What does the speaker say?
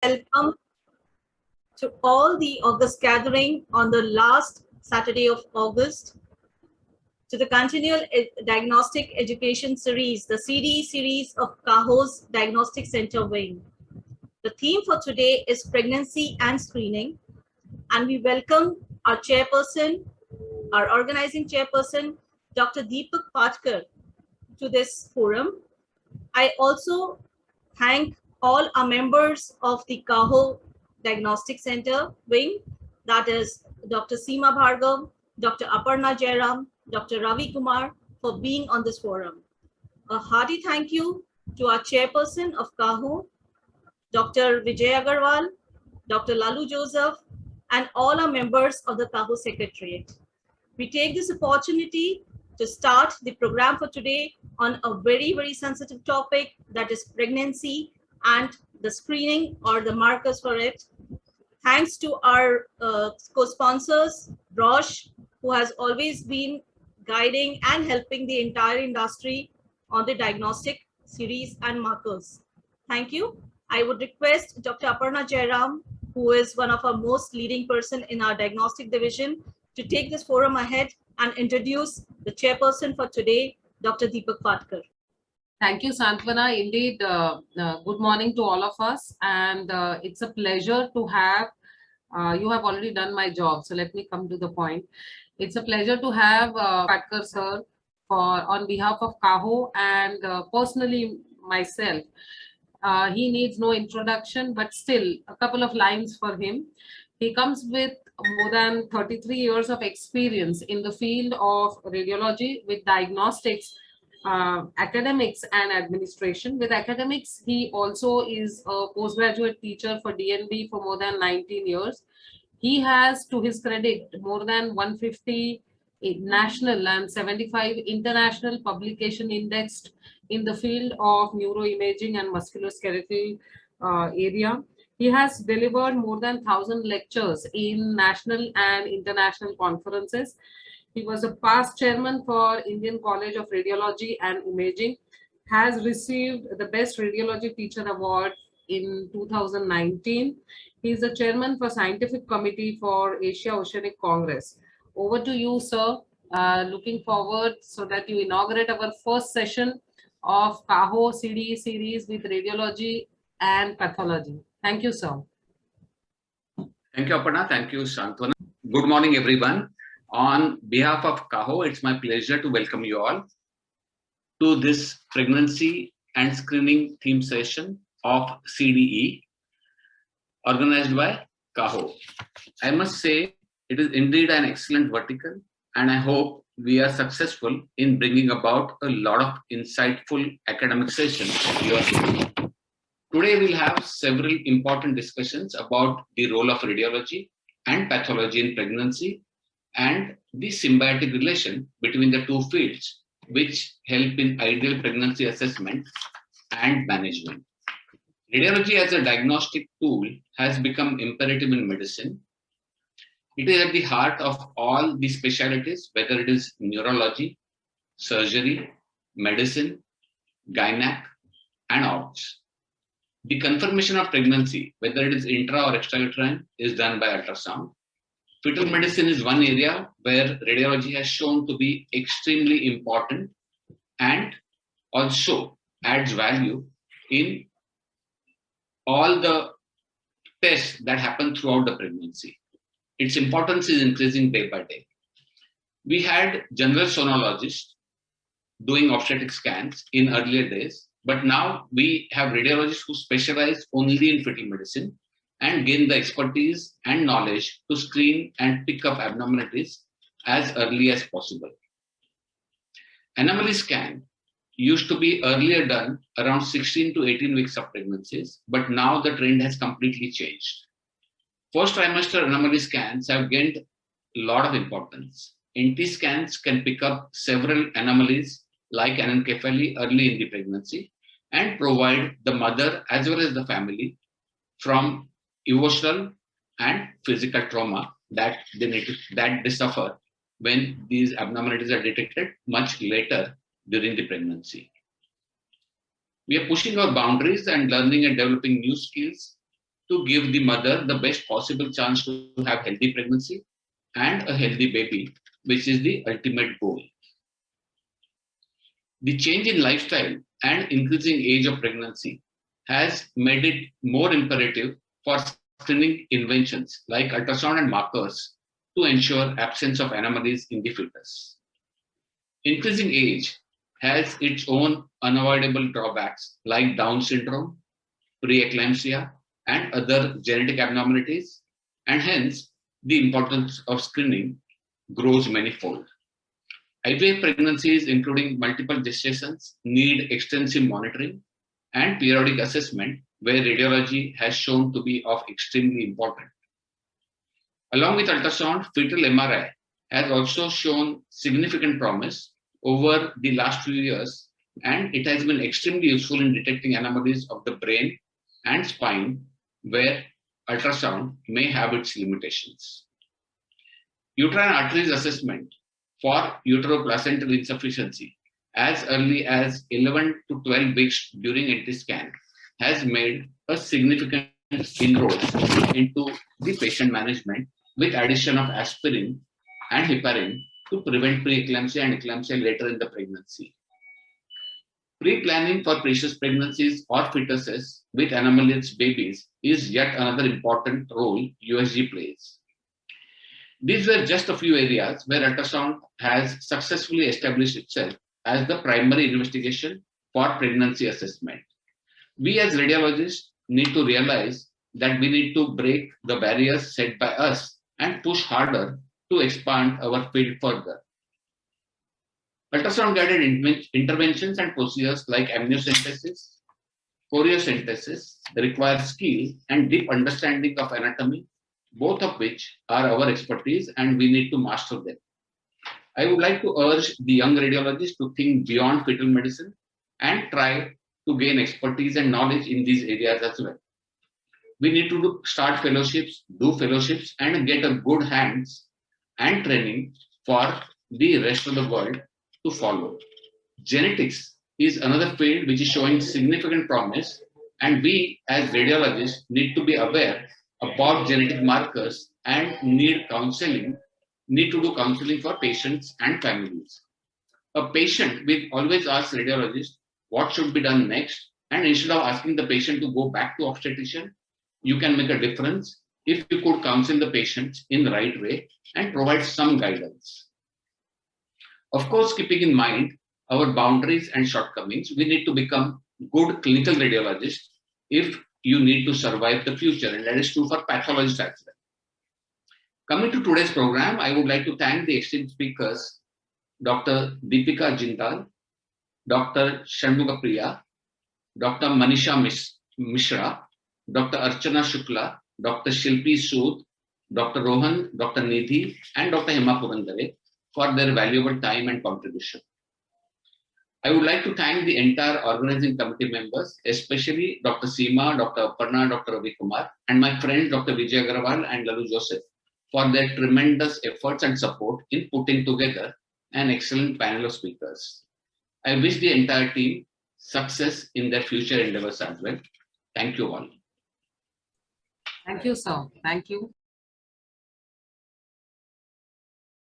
Welcome to all the August gathering on the last Saturday of August to the Continual Diagnostic Education Series, the CDE series of CAHO's Diagnostic Center Wing. The theme for today is pregnancy and screening, and we welcome our chairperson, our organizing chairperson, Dr. Deepak Patkar, to this forum. I also thank all our members of the CAHO Diagnostic Center Wing, that is Dr. Seema Bhargav, Dr. Aparna Jairam, Dr. Ravi Kumar, for being on this forum. A hearty thank you to our chairperson of CAHO, Dr. Vijay Agarwal, Dr. Lalu Joseph, and all our members of the CAHO Secretariat. We take this opportunity to start the program for today on a very, very sensitive topic, that is pregnancy and the screening or the markers for it. Thanks to our co-sponsors, Roche, who has always been guiding and helping the entire industry on the diagnostic series and markers. Thank you. I would request Dr. Aparna Jairam, who is one of our most leading person in our diagnostic division, to take this forum ahead and introduce the chairperson for today, Dr. Deepak Patkar. Thank you, Santvana. Indeed, good morning to all of us. And it's a pleasure to have, you have already done my job, so let me come to the point. It's a pleasure to have Patkar sir on behalf of CAHO and personally myself. He needs no introduction, but still a couple of lines for him. He comes with more than 33 years of experience in the field of radiology with diagnostics, academics and administration. With academics, he also is a postgraduate teacher for DNB for more than 19 years. He has, to his credit, more than 150 national and 75 international publication indexed in the field of neuroimaging and musculoskeletal area. He has delivered more than 1,000 lectures in national and international conferences. He was a past chairman for Indian College of Radiology and Imaging, has received the Best Radiology Teacher Award in 2019. He is the chairman for Scientific Committee for Asia Oceanic Congress. Over to you, sir. Looking forward so that you inaugurate our first session of CAHO CDE series with radiology and pathology. Thank you, sir. Thank you, Aparna. Thank you, Santvana. Good morning, everyone. On behalf of CAHO, it's my pleasure to welcome you all to this pregnancy and screening theme session of CDE organized by CAHO. I must say it is indeed an excellent vertical, and I hope we are successful in bringing about a lot of insightful academic sessions. Today we'll have several important discussions about the role of radiology and pathology in pregnancy and the symbiotic relation between the two fields, which help in ideal pregnancy assessment and management. Radiology as a diagnostic tool has become imperative in medicine. It is at the heart of all the specialties, whether it is neurology, surgery, medicine, gynec, and obs. The confirmation of pregnancy, whether it is intra or extrauterine, is done by ultrasound. Fetal medicine is one area where radiology has shown to be extremely important and also adds value in all the tests that happen throughout the pregnancy. Its importance is increasing day by day. We had general sonologists doing obstetric scans in earlier days, but now we have radiologists who specialize only in fetal medicine and gain the expertise and knowledge to screen and pick up abnormalities as early as possible. Anomaly scan used to be earlier done around 16 to 18 weeks of pregnancies, but now the trend has completely changed. First trimester anomaly scans have gained a lot of importance. NT scans can pick up several anomalies like anencephaly early in the pregnancy and provide the mother as well as the family from emotional and physical trauma that they suffer when these abnormalities are detected much later during the pregnancy. We are pushing our boundaries and learning and developing new skills to give the mother the best possible chance to have healthy pregnancy and a healthy baby, which is the ultimate goal. The change in lifestyle and increasing age of pregnancy has made it more imperative for screening inventions like ultrasound and markers to ensure absence of anomalies in the fetus. Increasing age has its own unavoidable drawbacks like Down syndrome, preeclampsia, and other genetic abnormalities, and hence the importance of screening grows manifold. IVF pregnancies, including multiple gestations, need extensive monitoring and periodic assessment, where radiology has shown to be of extremely important. Along with ultrasound, fetal MRI has also shown significant promise over the last few years, and it has been extremely useful in detecting anomalies of the brain and spine, where ultrasound may have its limitations. Uterine arteries assessment for uteroplacental insufficiency as early as 11 to 12 weeks during anti-scan has made a significant inroad into the patient management with addition of aspirin and heparin to prevent preeclampsia and eclampsia later in the pregnancy. Pre-planning for precious pregnancies or fetuses with anomalous babies is yet another important role USG plays. These were just a few areas where ultrasound has successfully established itself as the primary investigation for pregnancy assessment. We as radiologists need to realize that we need to break the barriers set by us and push harder to expand our field further. Ultrasound-guided interventions and procedures like amniocentesis, choriocentesis require skill and deep understanding of anatomy, both of which are our expertise and we need to master them. I would like to urge the young radiologists to think beyond fetal medicine and try to gain expertise and knowledge in these areas as well. We need to start fellowships, do fellowships, and get a good hands and training for the rest of the world to follow. Genetics is another field which is showing significant promise, and we as radiologists need to be aware about genetic markers and need to do counseling for patients and families. A patient will always ask radiologist what should be done next, and instead of asking the patient to go back to obstetrician, you can make a difference if you could counsel the patient in the right way and provide some guidance. Of course, keeping in mind our boundaries and shortcomings, we need to become good clinical radiologists if you need to survive the future, and that is true for pathologists as well. Coming to today's program, I would like to thank the esteemed speakers, Dr. Deepika Jindal, Dr. Shanmuga Priya, Dr. Manisha Mishra, Dr. Archana Shukla, Dr. Shilpi Sood, Dr. Rohan, Dr. Nidhi, and Dr. Hema Purandare for their valuable time and contribution. I would like to thank the entire organizing committee members, especially Dr. Seema, Dr. Aparna, Dr. Ravi Kumar, and my friends Dr. Vijay Agarwal and Lalu Joseph for their tremendous efforts and support in putting together an excellent panel of speakers. I wish the entire team success in their future endeavors as well. Thank you all. Thank you, sir. Thank you.